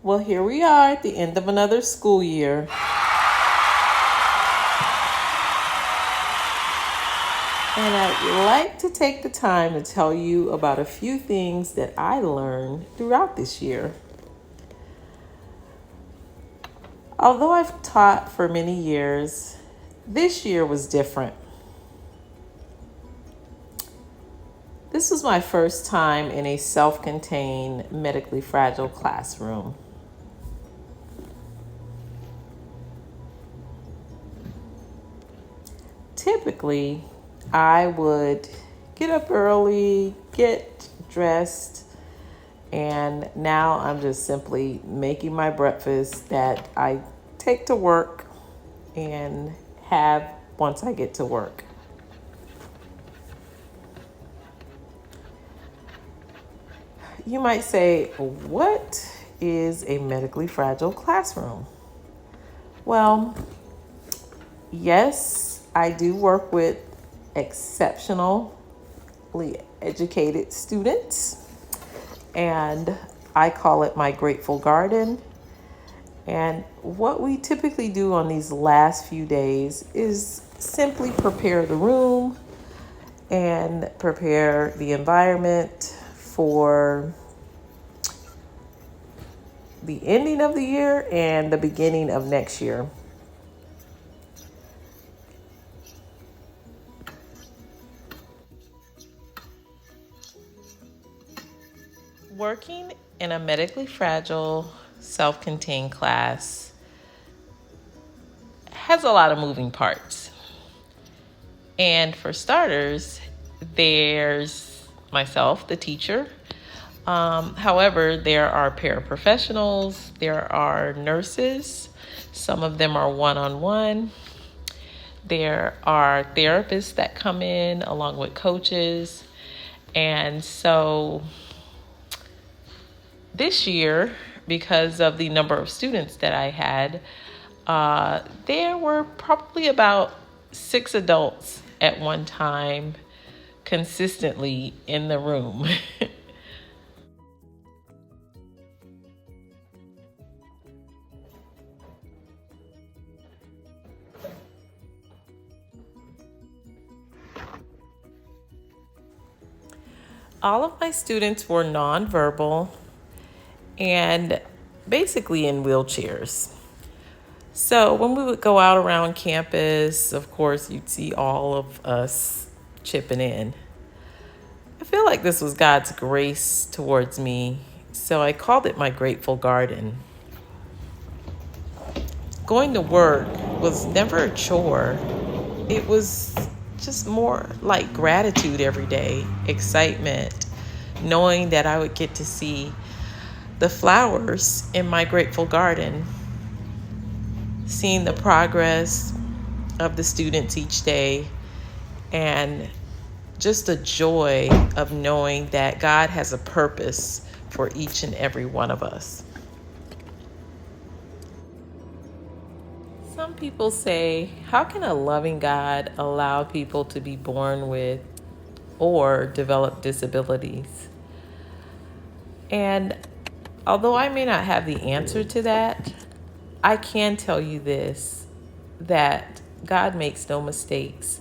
Well, here we are at the end of another school year. And I'd like to take the time to tell you about a few things that I learned throughout this year. Although I've taught for many years, this year was different. This was my first time in a self-contained, medically fragile classroom. Typically, I would get up early, get dressed, and now I'm just simply making my breakfast that I take to work and have once I get to work. You might say, what is a medically fragile classroom? Well, yes, I do work with exceptionally educated students, and I call it my grateful garden. And what we typically do on these last few days is simply prepare the room and prepare the environment for the ending of the year and the beginning of next year. Working in a medically fragile, self-contained class has a lot of moving parts. And for starters, there's myself, the teacher. However, there are paraprofessionals, there are nurses, some of them are one-on-one. There are therapists that come in along with coaches. And so this year, because of the number of students that I had, there were probably about 6 adults at one time consistently in the room. All of my students were nonverbal and basically in wheelchairs. So when we would go out around campus, of course, you'd see all of us chipping in. I feel like this was God's grace towards me, so I called it my grateful garden. Going to work was never a chore. It was just more like gratitude every day, excitement, knowing that I would get to see the flowers in my grateful garden, seeing the progress of the students each day, and just the joy of knowing that God has a purpose for each and every one of us. Some people say, how can a loving God allow people to be born with or develop disabilities? And although I may not have the answer to that, I can tell you this, that God makes no mistakes.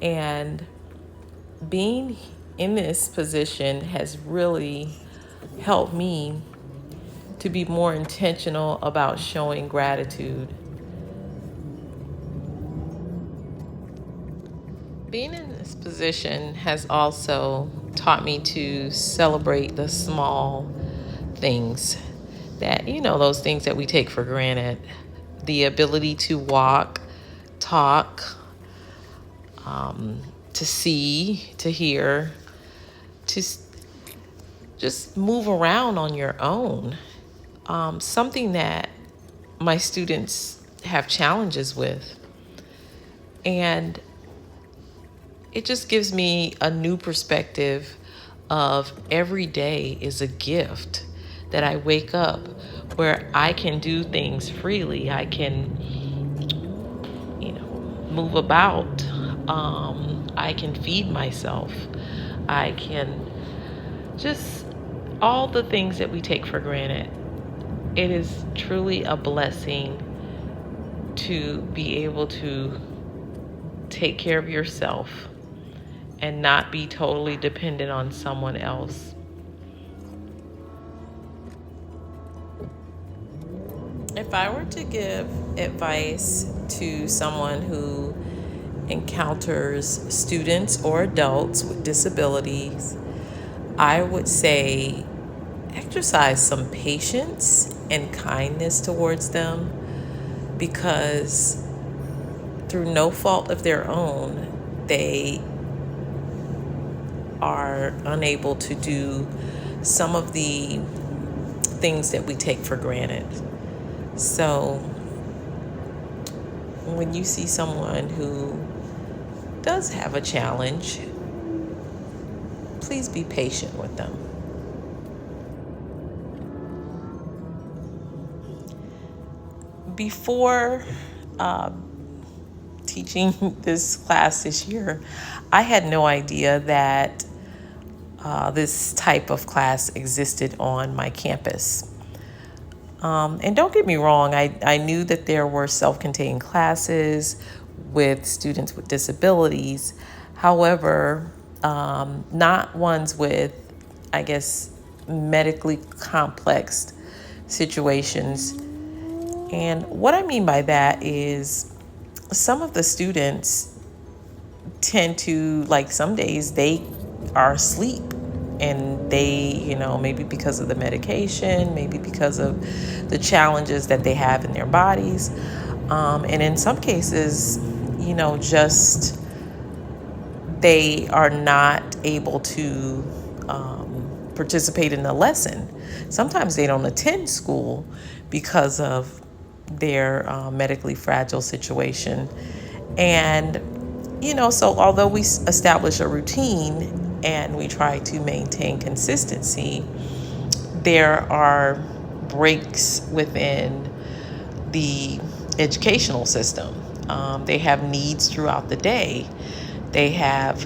And being in this position has really helped me to be more intentional about showing gratitude. Being in this position has also taught me to celebrate the small things that, those things that we take for granted. The ability to walk, talk, to see, to hear, to just move around on your own. Something that my students have challenges with. And it just gives me a new perspective of every day is a gift, that I wake up where I can do things freely. I can, move about. I can feed myself. I can just all the things that we take for granted. it is truly a blessing to be able to take care of yourself and not be totally dependent on someone else. If I were to give advice to someone who encounters students or adults with disabilities, I would say exercise some patience and kindness towards them, because through no fault of their own, they are unable to do some of the things that we take for granted. So when you see someone who does have a challenge, please be patient with them. Before teaching this class this year, I had no idea that this type of class existed on my campus. And don't get me wrong, I knew that there were self-contained classes with students with disabilities. However, not ones with, I guess, medically complex situations. And what I mean by that is some of the students tend to, like, some days they are asleep, and they, maybe because of the medication, maybe because of the challenges that they have in their bodies. And in some cases, just they are not able to participate in the lesson. Sometimes they don't attend school because of their medically fragile situation. And, so although we establish a routine and we try to maintain consistency, there are breaks within the educational system. They have needs throughout the day. They have,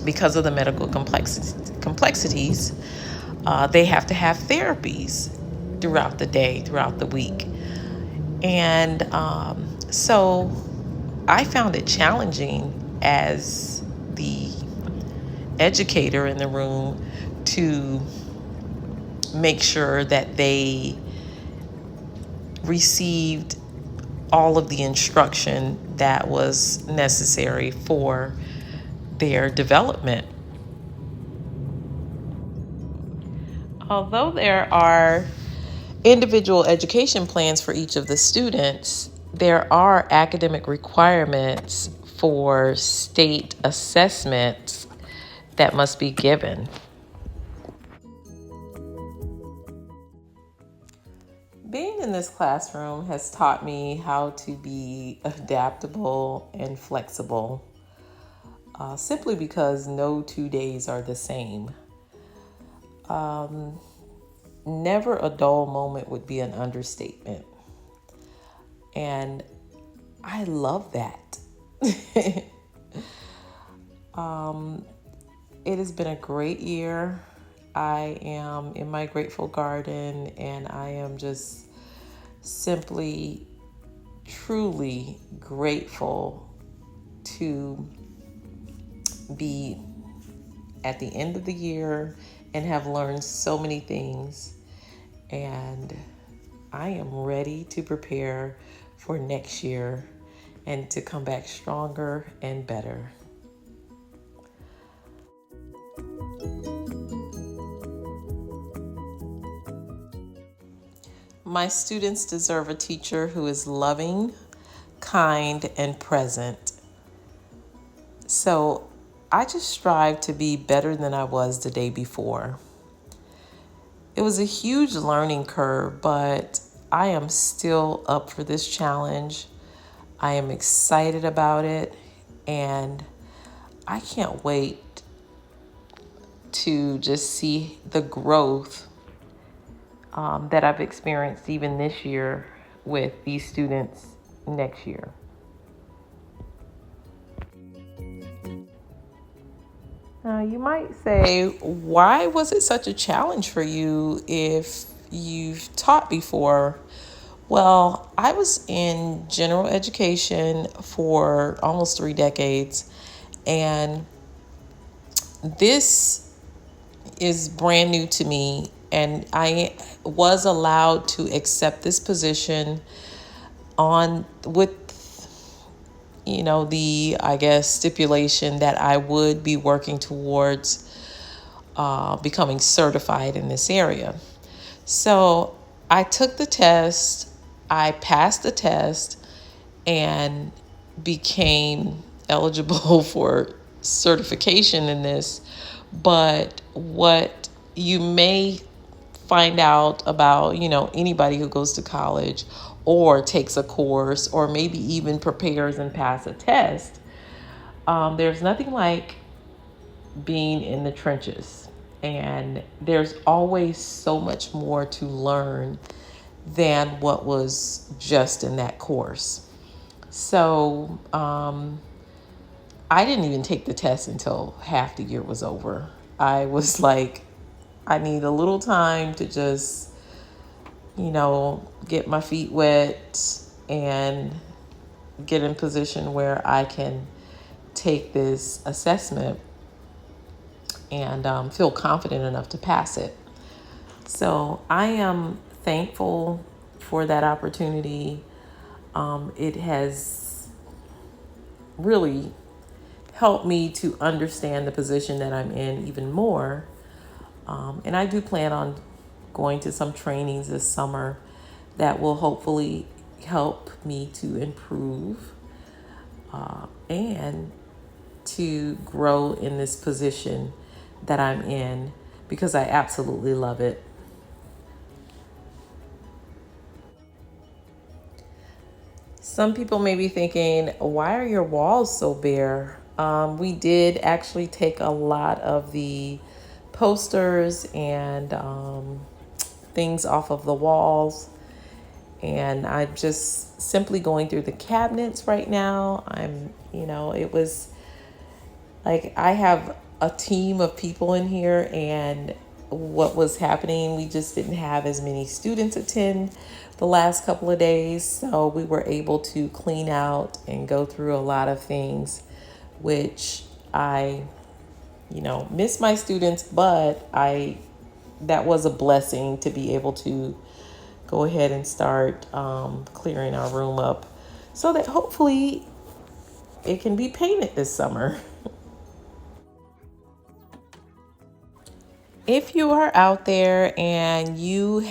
because of the medical complexities, they have to have therapies throughout the day, throughout the week. And so I found it challenging as the educator in the room to make sure that they received all of the instruction that was necessary for their development. Although there are individual education plans for each of the students, there are academic requirements for state assessments that must be given. Being in this classroom has taught me how to be adaptable and flexible, simply because no 2 days are the same. Never a dull moment would be an understatement. And I love that. It has been a great year. I am in my grateful garden, and I am just simply, truly grateful to be at the end of the year and have learned so many things. And I am ready to prepare for next year and to come back stronger and better. My students deserve a teacher who is loving, kind, and present. So I just strive to be better than I was the day before. It was a huge learning curve, but I am still up for this challenge. I am excited about it, and I can't wait to just see the growth that I've experienced even this year with these students next year. Now, you might say, why was it such a challenge for you if you've taught before. Well, I was in general education for almost 3 decades, and this is brand new to me. And I was allowed to accept this position on with the, I guess, stipulation that I would be working towards becoming certified in this area. So I took the test, I passed the test, and became eligible for certification in this. But what you may find out about, anybody who goes to college or takes a course or maybe even prepares and pass a test, there's nothing like being in the trenches. And there's always so much more to learn than what was just in that course. So I didn't even take the test until half the year was over. I was like, I need a little time to just, get my feet wet and get in position where I can take this assessment and feel confident enough to pass it. So I am thankful for that opportunity. It has really helped me to understand the position that I'm in even more. And I do plan on going to some trainings this summer that will hopefully help me to improve and to grow in this position that I'm in, because I absolutely love it. Some people may be thinking, why are your walls so bare? We did actually take a lot of the posters and things off of the walls. And I'm just simply going through the cabinets right now. It was like I have a team of people in here, and what was happening, we just didn't have as many students attend the last couple of days. So we were able to clean out and go through a lot of things, which I, miss my students, but that was a blessing to be able to go ahead and start clearing our room up so that hopefully it can be painted this summer. If you are out there and you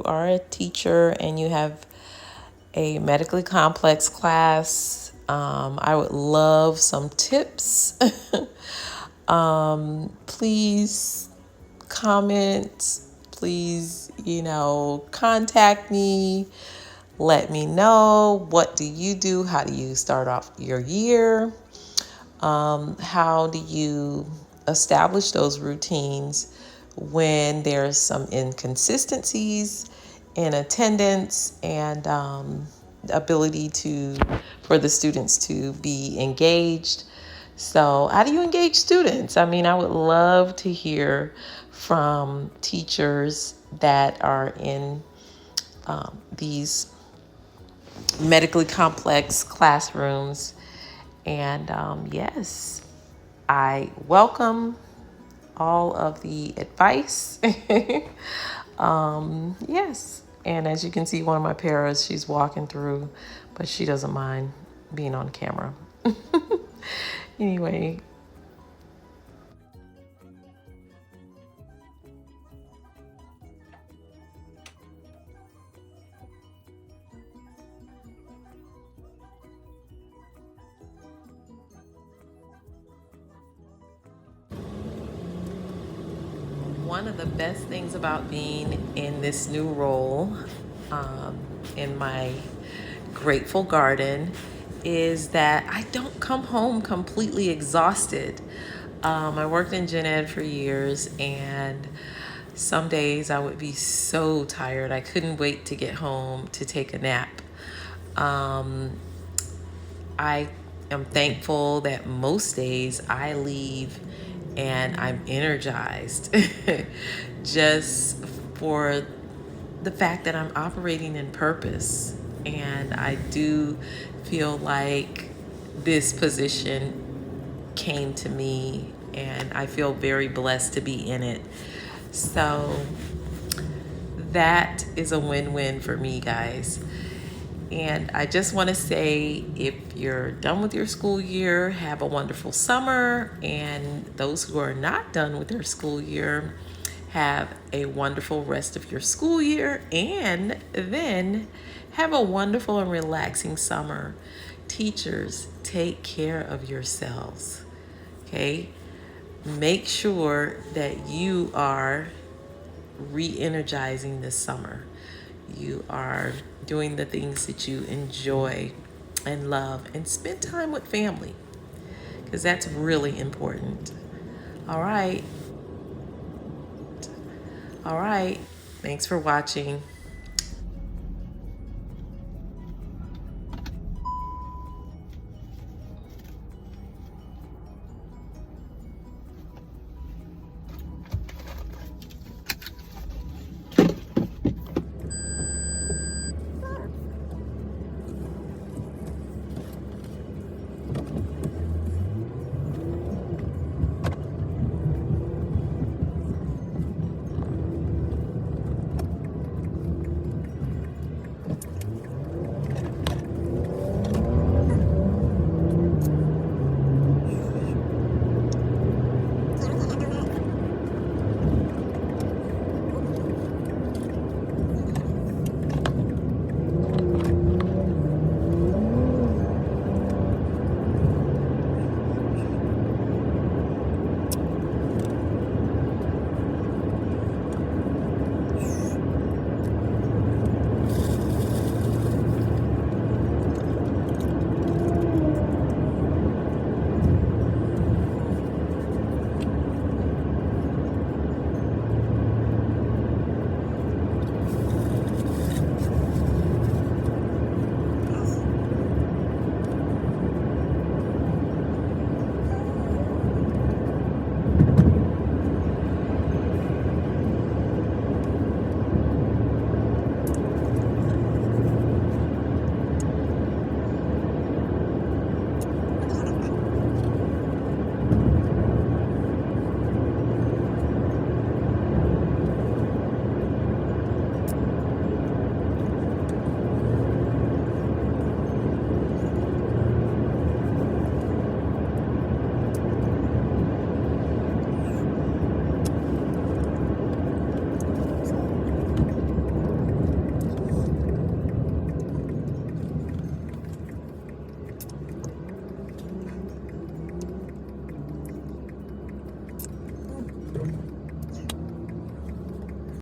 are a teacher and you have a medically complex class, I would love some tips. Please comment. Please, contact me. Let me know, what do you do? How do you start off your year? How do you establish those routines when there's some inconsistencies in attendance and ability for the students to be engaged? So how do you engage students? I mean, I would love to hear from teachers that are in these medically complex classrooms. And yes, I welcome all of the advice. Yes. And as you can see, one of my paras, she's walking through, but she doesn't mind being on camera. Anyway. One of the best things about being in this new role, in my grateful garden, is that I don't come home completely exhausted. I worked in gen ed for years, and some days I would be so tired I couldn't wait to get home to take a nap. I am thankful that most days I leave and I'm energized just for the fact that I'm operating in purpose. And I do feel like this position came to me, and I feel very blessed to be in it. So that is a win-win for me, guys. And I just want to say, if you're done with your school year, have a wonderful summer. And those who are not done with their school year, have a wonderful rest of your school year. And then have a wonderful and relaxing summer. Teachers, take care of yourselves. Okay? Make sure that you are re-energizing this summer. You are doing the things that you enjoy and love, and spend time with family, because that's really important. All right. All right. Thanks for watching.